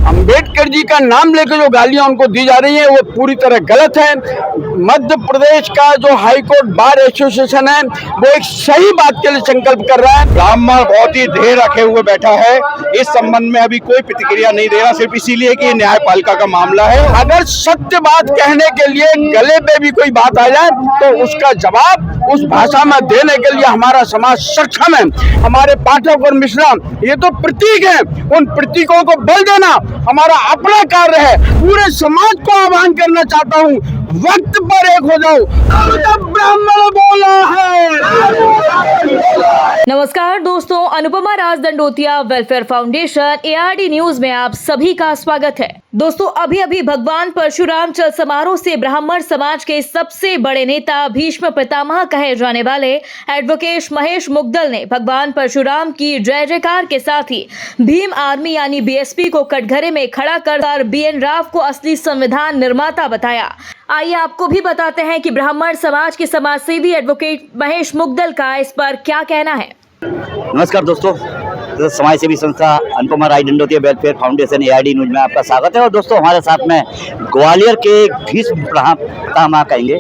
अंबेडकर जी का नाम लेकर जो गालियां उनको दी जा रही हैं वो पूरी तरह गलत है। मध्य प्रदेश का जो हाईकोर्ट बार एसोसिएशन है वो एक सही बात के लिए संकल्प कर रहा है। ब्राह्मण बहुत ही देर रखे हुए बैठा है, इस संबंध में अभी कोई प्रतिक्रिया नहीं दे रहा, सिर्फ इसीलिए कि ये न्यायपालिका का मामला है। अगर सत्य बात कहने के लिए गले पे भी कोई बात आ जाए तो उसका जवाब उस भाषा में देने के लिए हमारा समाज सक्षम है। हमारे पाठक और मिश्रा ये तो प्रतीक है, उन प्रतीकों को बल देना हमारा अपना कार्य है। पूरे समाज को आह्वान करना चाहता हूँ, वक्त पर एक हो जाओ। अब ब्राह्मण बोला है। नमस्कार दोस्तों, Anupama Raj Dandotiya welfare foundation ARD news में आप सभी का स्वागत है। दोस्तों, अभी भगवान परशुराम चल समारोह से ब्राह्मण समाज के सबसे बड़े नेता भीष्म पितामह कहे जाने वाले एडवोकेट महेश मुग्दल ने भगवान परशुराम की जय जयकार के साथ ही भीम आर्मी यानी BSP को कटघरे में खड़ा कर BN राव को असली संविधान निर्माता बताया। आइए आपको भी बताते हैं कि ब्राह्मण समाज के समाजसेवी एडवोकेट महेश मुग्दल का इस पर क्या कहना है। नमस्कार दोस्तों, समाज सेवी संस्था Anupama Rai Dandotiya welfare foundation ARD news में आपका स्वागत है। और दोस्तों, हमारे साथ में ग्वालियर के भीष्म पितामह कहेंगे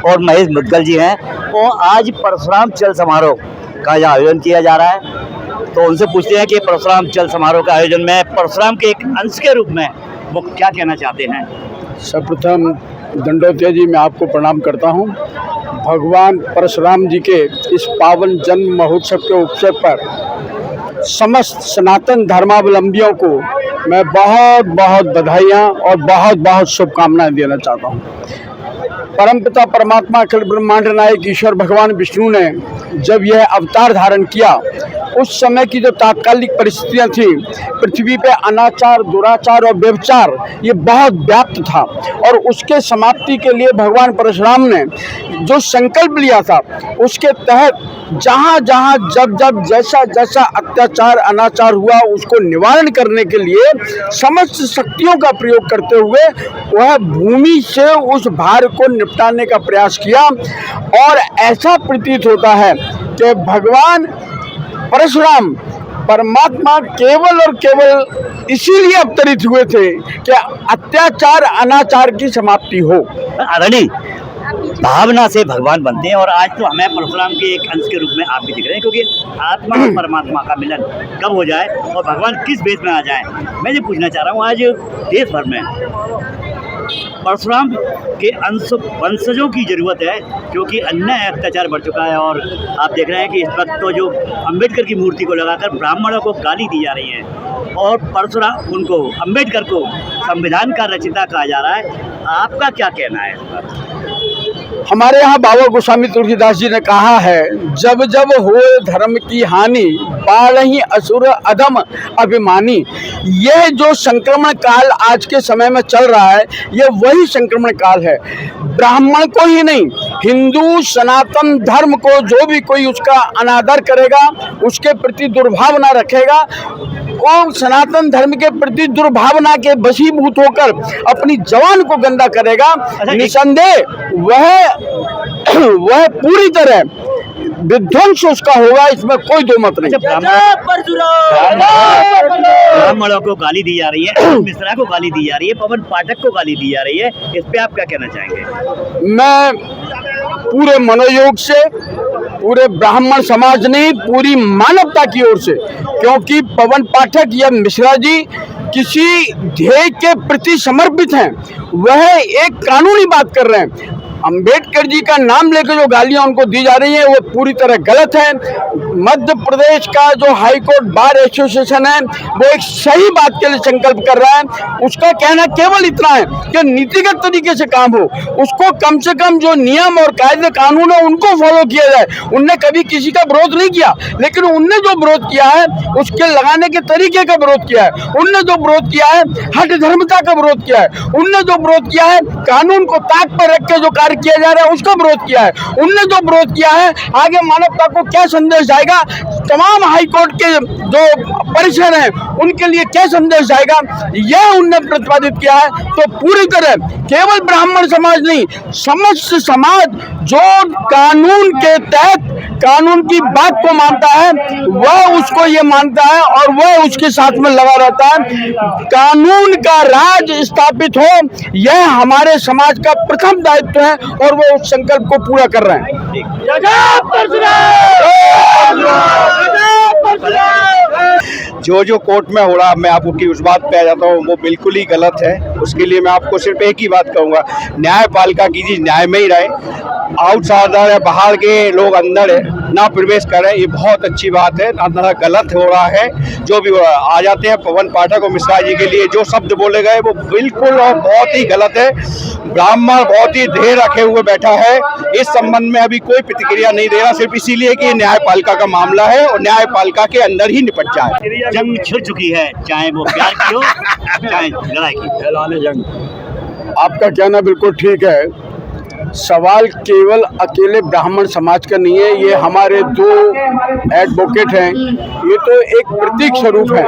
और महेश मुद्गल जी हैं। और आज परशुराम चल समारोह का आयोजन किया जा रहा है, तो उनसे पूछते हैं कि परशुराम चल समारोह के आयोजन में परशुराम के एक अंश के रूप में वो क्या कहना चाहते हैं। सर्वप्रथम दंडोतिया जी मैं आपको प्रणाम करता हूं। भगवान परशुराम जी के इस पावन जन्म महोत्सव के अवसर पर समस्त सनातन धर्मावलंबियों को मैं बहुत बहुत बधाइयाँ और बहुत बहुत शुभकामनाएं देना चाहता हूं। परमपिता परमात्मा अखिल ब्रह्मांड नायक ईश्वर भगवान विष्णु ने जब यह अवतार धारण किया, उस समय की जो तात्कालिक परिस्थितियां थी, पृथ्वी पे अनाचार, दुराचार और व्यभिचार ये बहुत व्याप्त था। और उसके समाप्ति के लिए भगवान परशुराम ने जो संकल्प लिया था, उसके तहत जहाँ जहाँ जब जब जैसा जैसा अत्याचार अनाचार हुआ, उसको निवारण करने के लिए समस्त शक्तियों का प्रयोग करते हुए वह भूमि से उस भार को निपटाने का प्रयास किया। और ऐसा प्रतीत होता है कि भगवान परशुराम परमात्मा केवल और केवल इसीलिए अवतरित हुए थे कि अत्याचार अनाचार की समाप्ति हो। आदरणीय, भावना से भगवान बनते हैं और आज तो हमें परशुराम के एक अंश के रूप में आप भी दिख रहे हैं, क्योंकि आत्मा और परमात्मा का मिलन कब हो जाए और भगवान किस बेस में आ जाए, मैं ये पूछना चाह रहा हूँ। आज देश भर में परशुराम के अंश वंशजों की ज़रूरत है, क्योंकि अन्याय अत्याचार बढ़ चुका है। और आप देख रहे हैं कि इस वक्त तो जो अंबेडकर की मूर्ति को लगाकर ब्राह्मणों को गाली दी जा रही है और परशुराम उनको अंबेडकर को संविधान का रचयिता कहा जा रहा है। आपका क्या कहना है इस पर? हमारे यहाँ बाबा गोस्वामी तुलसीदास जी ने कहा है, जब जब होए धर्म की हानि, पालहि असुर अधम अभिमानी। यह जो संक्रमण काल आज के समय में चल रहा है, ये वही संक्रमण काल है। ब्राह्मण को ही नहीं, हिंदू सनातन धर्म को जो भी कोई उसका अनादर करेगा, उसके प्रति दुर्भावना रखेगा, वो सनातन धर्म के प्रति दुर्भावना के वशीभूत होकर अपनी जवान को गंदा करेगा, निसंदेह वह पूरी तरह विध्वंस उसका होगा, इसमें कोई दो मत नहीं। ब्राह्मणों को गाली दी जा रही है, मिश्रा को गाली दी जा रही है, पवन पाठक को गाली दी जा रही है, इस पे आप क्या कहना चाहेंगे? मैं पूरे मनोयोग से, पूरे ब्राह्मण समाज ने, पूरी मानवता की ओर से, क्योंकि पवन पाठक या मिश्रा जी किसी ध्येय के प्रति समर्पित हैं, वह एक कानूनी बात कर रहे हैं। अंबेडकर जी का नाम लेकर जो गालियां उनको दी जा रही हैं वो पूरी तरह गलत है। मध्य प्रदेश का जो हाईकोर्ट बार एसोसिएशन है वो एक सही बात के लिए संकल्प कर रहा है। उसका कहना केवल इतना है कि नीतिगत तरीके से काम हो, उसको कम से कम जो नियम और कायदे कानून है उनको फॉलो किया जाए। उनने कभी किसी का विरोध नहीं किया, लेकिन उनने जो विरोध किया है उसके लगाने के तरीके का विरोध किया है। उनने जो विरोध किया है हठ धर्मता का विरोध किया है। उनने जो विरोध किया है कानून को ताक पर रख के जो किया जा रहा है उसका विरोध किया है। उनने जो विरोध किया है, आगे मानवता को क्या संदेश जाएगा, तमाम हाई कोर्ट के जो परिसर हैं उनके लिए क्या संदेश जाएगा, यह उनने प्रतिपादित किया है। तो पूरी तरह केवल ब्राह्मण समाज नहीं, समस्त समाज जो कानून के तहत कानून की बात को मानता है वह उसको ये मानता है और वह उसके साथ में लगा रहता है। कानून का राज स्थापित हो, यह हमारे समाज का प्रथम दायित्व है और वो उस संकल्प को पूरा कर रहे हैं। जो कोर्ट में हो रहा, मैं आपकी उस बात पे आ जाता हूँ, वो बिल्कुल ही गलत है। उसके लिए मैं आपको सिर्फ एक ही बात कहूँगा, न्यायपालिका की चीज न्याय में ही रहे। आउटसाइडर है, बाहर के लोग अंदर है, ना प्रवेश करें, ये बहुत अच्छी बात है। ना गलत हो रहा है जो भी आ जाते हैं पवन पाठक और मिश्रा जी के लिए जो शब्द बोले गए वो बिल्कुल और बहुत ही गलत है। ब्राह्मण बहुत ही देर रखे हुए बैठा है, इस संबंध में अभी कोई प्रतिक्रिया नहीं दे रहा, सिर्फ इसीलिए कि न्यायपालिका का मामला है और न्यायपालिका के अंदर ही निपट जाए। जंग छिड़ चुकी है, चाहे वो प्यार की हो चाहे लड़ाई की। ऐलान जंग, आपका कहना बिल्कुल ठीक है। सवाल केवल अकेले ब्राह्मण समाज का नहीं है, ये हमारे दो एडवोकेट हैं, ये तो एक प्रतीक स्वरूप है,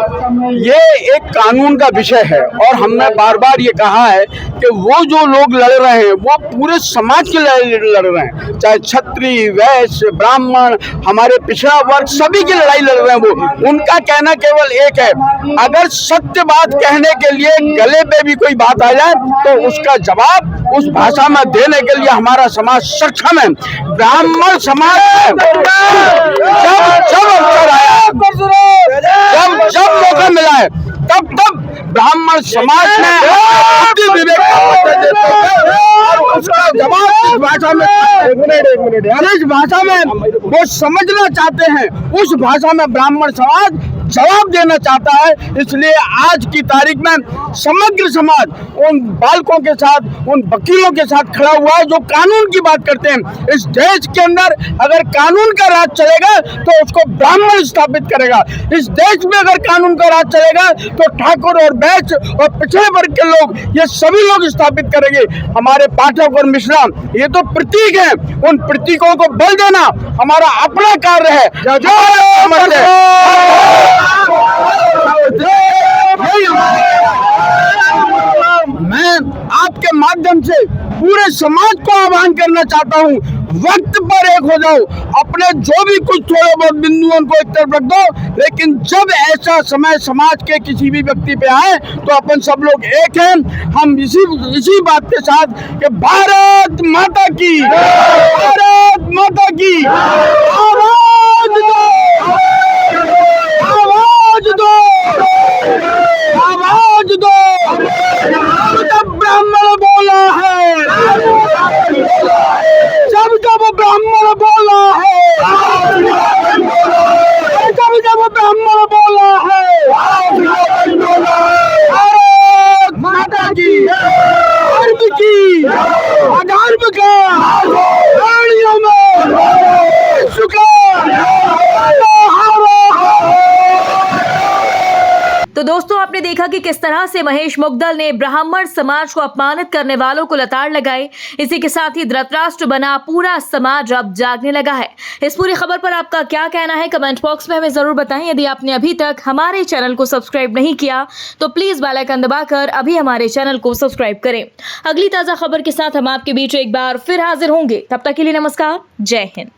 ये एक कानून का विषय है। और हमने बार बार ये कहा है कि वो जो लोग लड़ रहे हैं वो पूरे समाज के लिए लड़ रहे हैं, चाहे क्षत्रिय, वैश्य, ब्राह्मण, हमारे पिछड़ा वर्ग, सभी की लड़ाई लड़ रहे हैं। वो उनका कहना केवल एक है, अगर सत्य बात कहने के लिए गले पे भी कोई बात आ जाए तो उसका जवाब उस भाषा में देने के लिए हमारा समाज सक्षम है। ब्राह्मण समाज जब अवसर आया, जब मौका मिला है, तब ब्राह्मण समाज ने बुद्धि विवेक और उसका जवाब जिस भाषा में वो समझना चाहते हैं उस भाषा में ब्राह्मण समाज जवाब देना चाहता है। इसलिए आज की तारीख में समग्र समाज उन बालकों के साथ, उन वकीलों के साथ खड़ा हुआ है जो कानून की बात करते हैं। इस देश के अंदर अगर कानून का राज चलेगा तो उसको ब्राह्मण स्थापित करेगा। इस देश में अगर कानून का राज चलेगा तो ठाकुर और बैच और पिछड़े वर्ग के लोग, ये सभी लोग स्थापित करेंगे। हमारे पाठक और मिश्रा ये तो प्रतीक हैं, उन प्रतीकों को बल देना हमारा अपना कार्य है। मैं आपके माध्यम से पूरे समाज को आह्वान करना चाहता हूँ, वक्त पर एक हो जाओ, अपने जो भी कुछ थोड़े बहुत बिंदुओं को एक तरफ रख दो, लेकिन जब ऐसा समय समाज के किसी भी व्यक्ति पे आए तो अपन सब लोग एक हैं। हम इसी बात के साथ कि भारत माता की, भारत माता की आवाज दो, आवाज दो, आवाज दो। जब ब्राह्मण बोला है, जब ब्राह्मण बोला है, जब ब्राह्मण बोला है, भारत माता की, धर्म की, अधर्म का, प्राणियों में शुक्र। तो दोस्तों, आपने देखा कि किस तरह से महेश मुग्दल ने ब्राह्मण समाज को अपमानित करने वालों को लताड़ लगाई। इसी के साथ ही धृतराष्ट्र बना पूरा समाज अब जागने लगा है। इस पूरी खबर पर आपका क्या कहना है, कमेंट बॉक्स में हमें जरूर बताएं। यदि आपने अभी तक हमारे चैनल को सब्सक्राइब नहीं किया तो प्लीज बेल आइकन दबाकर अभी हमारे चैनल को सब्सक्राइब करें। अगली ताजा खबर के साथ हम आपके बीच एक बार फिर हाजिर होंगे। तब तक के लिए नमस्कार, जय हिंद।